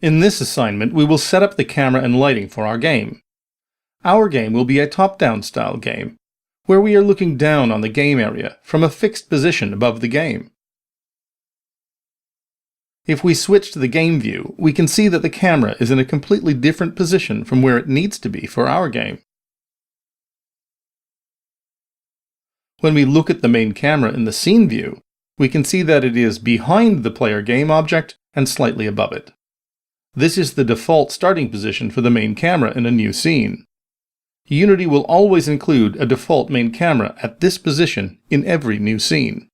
In this assignment, we will set up the camera and lighting for our game. Our game will be a top-down style game, where we are looking down on the game area from a fixed position above the game. If we switch to the game view, we can see that the camera is in a completely different position from where it needs to be for our game. When we look at the main camera in the scene view, we can see that it is behind the player game object and slightly above it. This is the default starting position for the main camera in a new scene. Unity will always include a default main camera at this position in every new scene.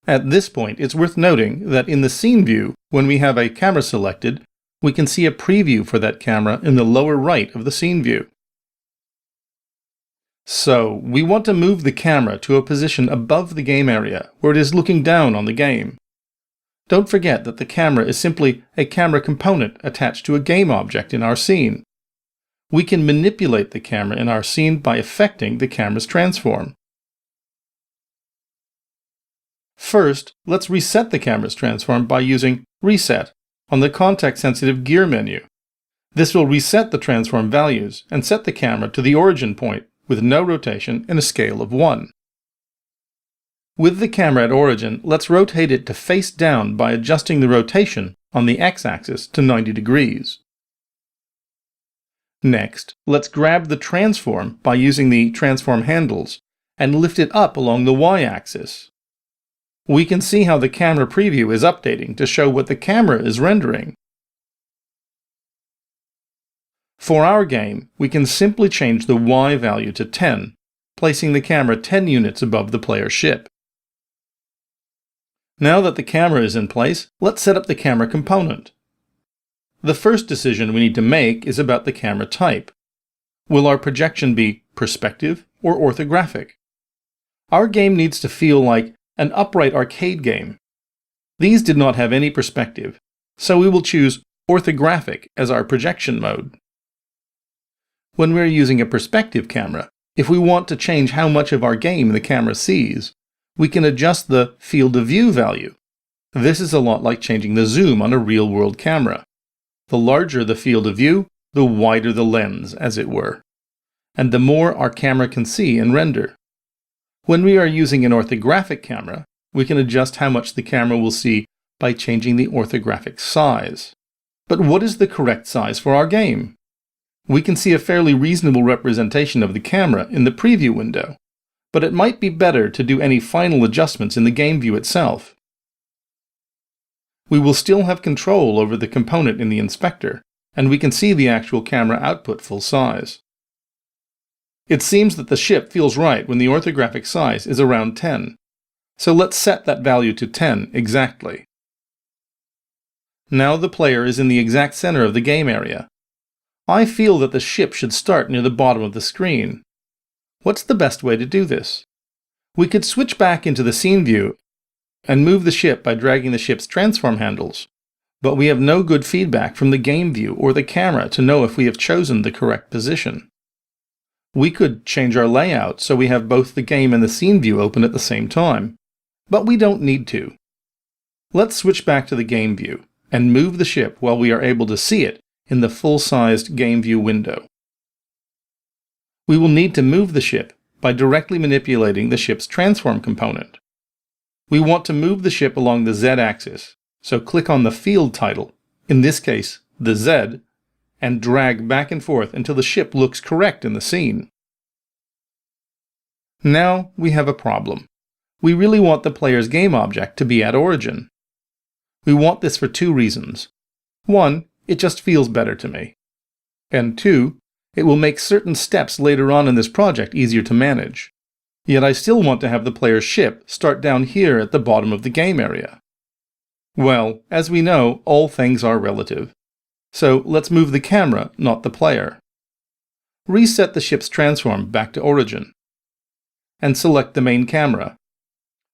At this point, it's worth noting that in the scene view, when we have a camera selected, we can see a preview for that camera in the lower right of the scene view. So, we want to move the camera to a position above the game area, where it is looking down on the game. Don't forget that the camera is simply a camera component attached to a game object in our scene. We can manipulate the camera in our scene by affecting the camera's transform. First, let's reset the camera's transform by using Reset on the context-sensitive gear menu. This will reset the transform values and set the camera to the origin point with no rotation and a scale of 1. With the camera at origin, let's rotate it to face down by adjusting the rotation on the x-axis to 90 degrees. Next, let's grab the transform by using the transform handles and lift it up along the y-axis. We can see how the camera preview is updating to show what the camera is rendering. For our game, we can simply change the Y value to 10, placing the camera 10 units above the player's ship. Now that the camera is in place, let's set up the camera component. The first decision we need to make is about the camera type. Will our projection be perspective or orthographic? Our game needs to feel like an upright arcade game. These did not have any perspective, so we will choose orthographic as our projection mode. When we're using a perspective camera, if we want to change how much of our game the camera sees, we can adjust the field of view value. This is a lot like changing the zoom on a real-world camera. The larger the field of view, the wider the lens, as it were, and the more our camera can see and render. When we are using an orthographic camera, we can adjust how much the camera will see by changing the orthographic size. But what is the correct size for our game? We can see a fairly reasonable representation of the camera in the preview window, but it might be better to do any final adjustments in the game view itself. We will still have control over the component in the inspector, and we can see the actual camera output full size. It seems that the ship feels right when the orthographic size is around 10, so let's set that value to 10 exactly. Now the player is in the exact center of the game area. I feel that the ship should start near the bottom of the screen. What's the best way to do this? We could switch back into the scene view and move the ship by dragging the ship's transform handles, but we have no good feedback from the game view or the camera to know if we have chosen the correct position. We could change our layout so we have both the game and the scene view open at the same time, but we don't need to. Let's switch back to the game view and move the ship while we are able to see it in the full-sized game view window. We will need to move the ship by directly manipulating the ship's transform component. We want to move the ship along the Z-axis, so click on the field title, in this case the Z, and drag back and forth until the ship looks correct in the scene. Now we have a problem. We really want the player's game object to be at origin. We want this for two reasons. One, it just feels better to me. And two, it will make certain steps later on in this project easier to manage. Yet I still want to have the player's ship start down here at the bottom of the game area. Well, as we know, all things are relative. So let's move the camera, not the player. Reset the ship's transform back to origin. And select the main camera.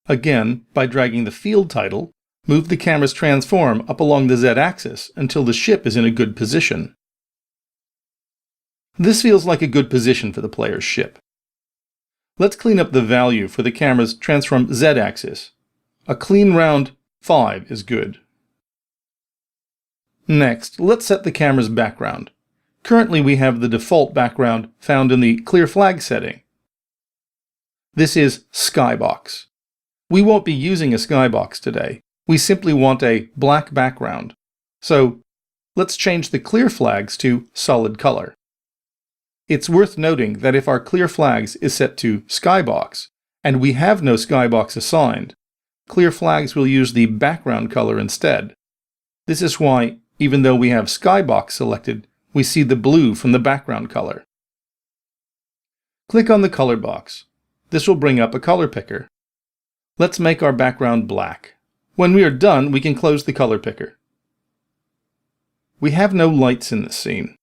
Again, by dragging the field title, move the camera's transform up along the Z-axis until the ship is in a good position. This feels like a good position for the player's ship. Let's clean up the value for the camera's transform Z-axis. A clean round 5 is good. Next, let's set the camera's background. Currently we have the default background found in the clear flag setting. This is Skybox. We won't be using a skybox today. We simply want a black background. So let's change the clear flags to solid color. It's worth noting that if our clear flags is set to skybox, and we have no skybox assigned, clear flags will use the background color instead. This is why, even though we have skybox selected, we see the blue from the background color. Click on the color box. This will bring up a color picker. Let's make our background black. When we are done, we can close the color picker. We have no lights in this scene.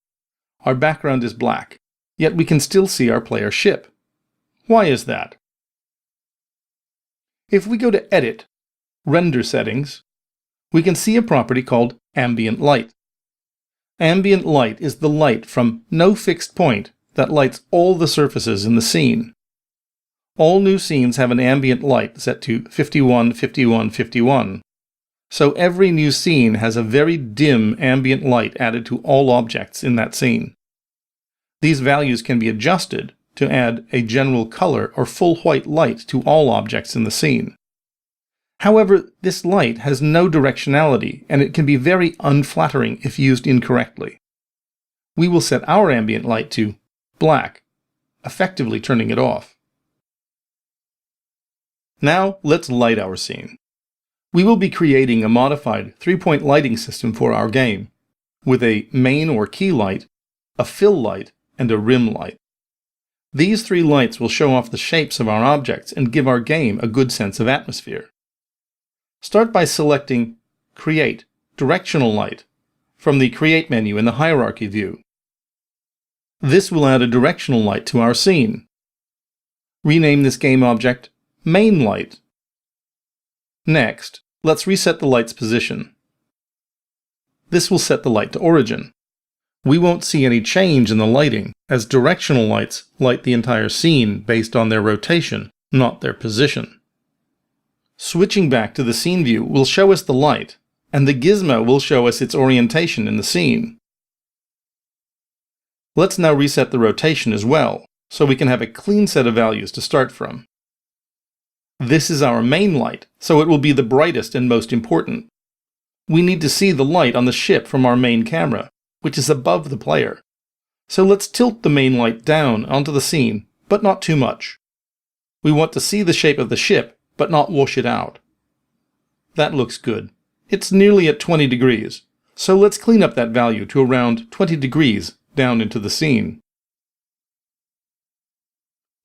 Our background is black, yet we can still see our player ship. Why is that? If we go to Edit, Render Settings, we can see a property called Ambient Light. Ambient light is the light from no fixed point that lights all the surfaces in the scene. All new scenes have an ambient light set to 51, 51, 51. So every new scene has a very dim ambient light added to all objects in that scene. These values can be adjusted to add a general color or full white light to all objects in the scene. However, this light has no directionality and it can be very unflattering if used incorrectly. We will set our ambient light to black, effectively turning it off. Now let's light our scene. We will be creating a modified 3-point lighting system for our game, with a main or key light, a fill light, and a rim light. These 3 lights will show off the shapes of our objects and give our game a good sense of atmosphere. Start by selecting Create, Directional Light from the Create menu in the Hierarchy view. This will add a directional light to our scene. Rename this game object Main Light. Next, let's reset the light's position. This will set the light to origin. We won't see any change in the lighting, as directional lights light the entire scene based on their rotation, not their position. Switching back to the scene view will show us the light, and the gizmo will show us its orientation in the scene. Let's now reset the rotation as well, so we can have a clean set of values to start from. This is our main light, so it will be the brightest and most important. We need to see the light on the ship from our main camera, which is above the player. So let's tilt the main light down onto the scene, but not too much. We want to see the shape of the ship, but not wash it out. That looks good. It's nearly at 20 degrees, so let's clean up that value to around 20 degrees down into the scene.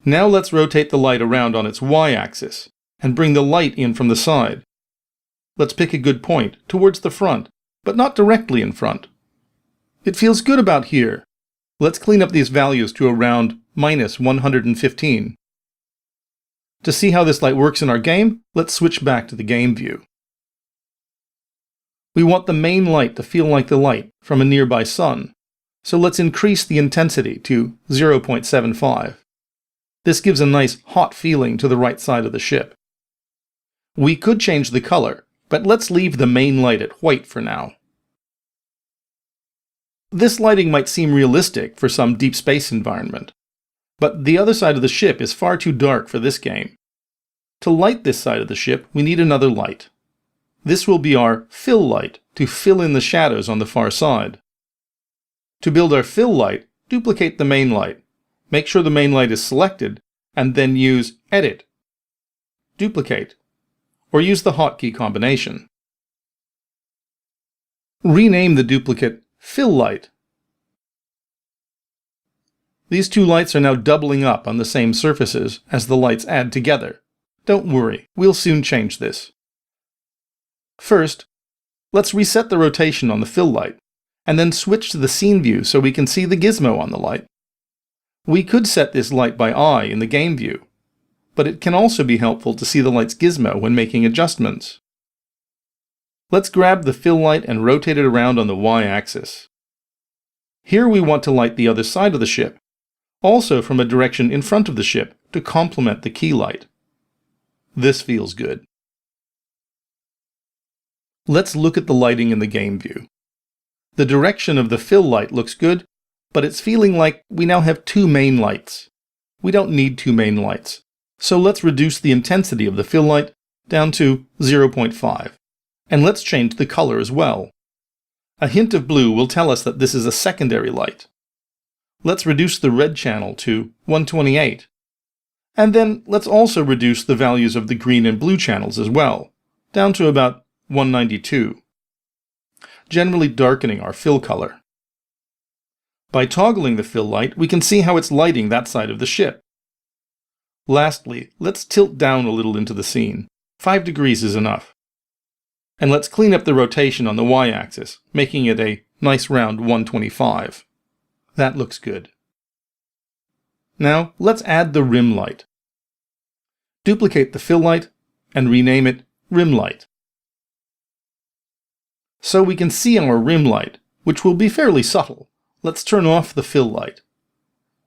Now let's rotate the light around on its y-axis and bring the light in from the side. Let's pick a good point towards the front, but not directly in front. It feels good about here. Let's clean up these values to around -115. To see how this light works in our game, let's switch back to the game view. We want the main light to feel like the light from a nearby sun, so let's increase the intensity to 0.75. This gives a nice hot feeling to the right side of the ship. We could change the color, but let's leave the main light at white for now. This lighting might seem realistic for some deep space environment, but the other side of the ship is far too dark for this game. To light this side of the ship, we need another light. This will be our fill light to fill in the shadows on the far side. To build our fill light, duplicate the main light. Make sure the main light is selected, and then use Edit, Duplicate, or use the hotkey combination. Rename the duplicate Fill Light. These 2 lights are now doubling up on the same surfaces as the lights add together. Don't worry, we'll soon change this. First, let's reset the rotation on the fill light, and then switch to the scene view so we can see the gizmo on the light. We could set this light by eye in the game view, but it can also be helpful to see the light's gizmo when making adjustments. Let's grab the fill light and rotate it around on the y-axis. Here we want to light the other side of the ship, also from a direction in front of the ship to complement the key light. This feels good. Let's look at the lighting in the game view. The direction of the fill light looks good, but it's feeling like we now have two main lights. We don't need two main lights, so let's reduce the intensity of the fill light down to 0.5. And let's change the color as well. A hint of blue will tell us that this is a secondary light. Let's reduce the red channel to 128. And then let's also reduce the values of the green and blue channels as well, down to about 192. Generally darkening our fill color. By toggling the fill light, we can see how it's lighting that side of the ship. Lastly, let's tilt down a little into the scene. 5 degrees is enough. And let's clean up the rotation on the y-axis, making it a nice round 125. That looks good. Now, let's add the rim light. Duplicate the fill light and rename it rim light. So we can see our rim light, which will be fairly subtle. Let's turn off the fill light.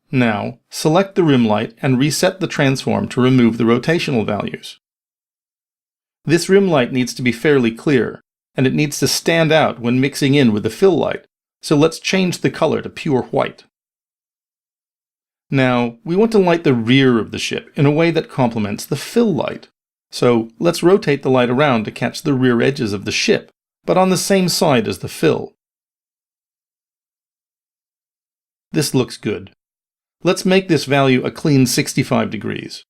Now, select the rim light and reset the transform to remove the rotational values. This rim light needs to be fairly clear, and it needs to stand out when mixing in with the fill light, so let's change the color to pure white. Now, we want to light the rear of the ship in a way that complements the fill light. So let's rotate the light around to catch the rear edges of the ship, but on the same side as the fill. This looks good. Let's make this value a clean 65 degrees.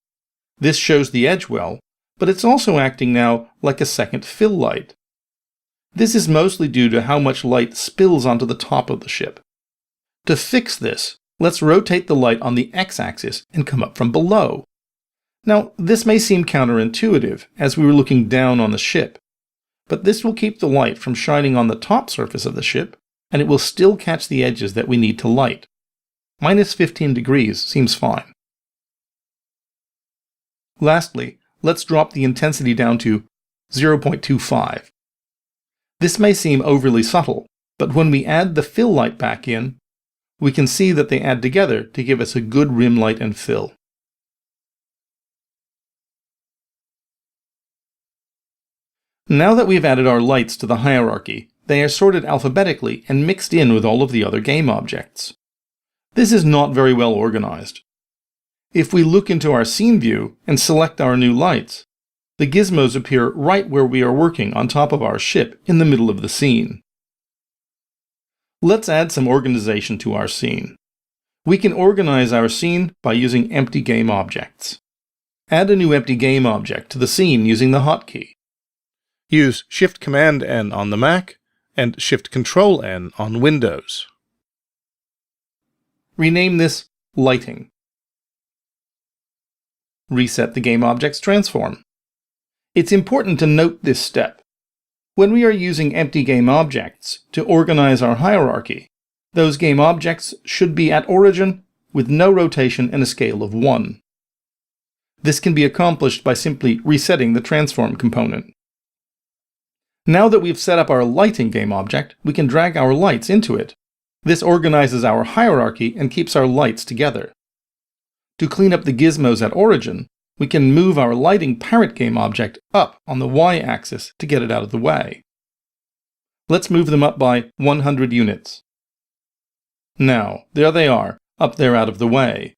This shows the edge well, but it's also acting now like a second fill light. This is mostly due to how much light spills onto the top of the ship. To fix this, let's rotate the light on the x-axis and come up from below. Now, this may seem counterintuitive, as we were looking down on the ship, but this will keep the light from shining on the top surface of the ship, and it will still catch the edges that we need to light. Minus 15 degrees seems fine. Lastly, let's drop the intensity down to 0.25. This may seem overly subtle, but when we add the fill light back in, we can see that they add together to give us a good rim light and fill. Now that we've added our lights to the hierarchy, they are sorted alphabetically and mixed in with all of the other game objects. This is not very well organized. If we look into our scene view and select our new lights, the gizmos appear right where we are working on top of our ship in the middle of the scene. Let's add some organization to our scene. We can organize our scene by using empty game objects. Add a new empty game object to the scene using the hotkey. Use Shift-Command-N on the Mac and Shift-Control-N on Windows. Rename this Lighting. Reset the game object's transform. It's important to note this step. When we are using empty game objects to organize our hierarchy, those game objects should be at origin with no rotation and a scale of 1. This can be accomplished by simply resetting the transform component. Now that we've set up our lighting game object, we can drag our lights into it. This organizes our hierarchy and keeps our lights together. To clean up the gizmos at origin, we can move our lighting parent game object up on the y-axis to get it out of the way. Let's move them up by 100 units. Now, there they are, up there out of the way.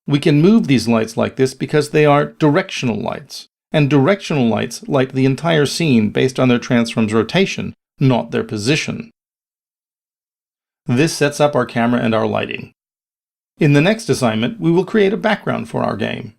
We can move these lights like this because they are directional lights, and directional lights light the entire scene based on their transform's rotation, not their position. This sets up our camera and our lighting. In the next assignment, we will create a background for our game.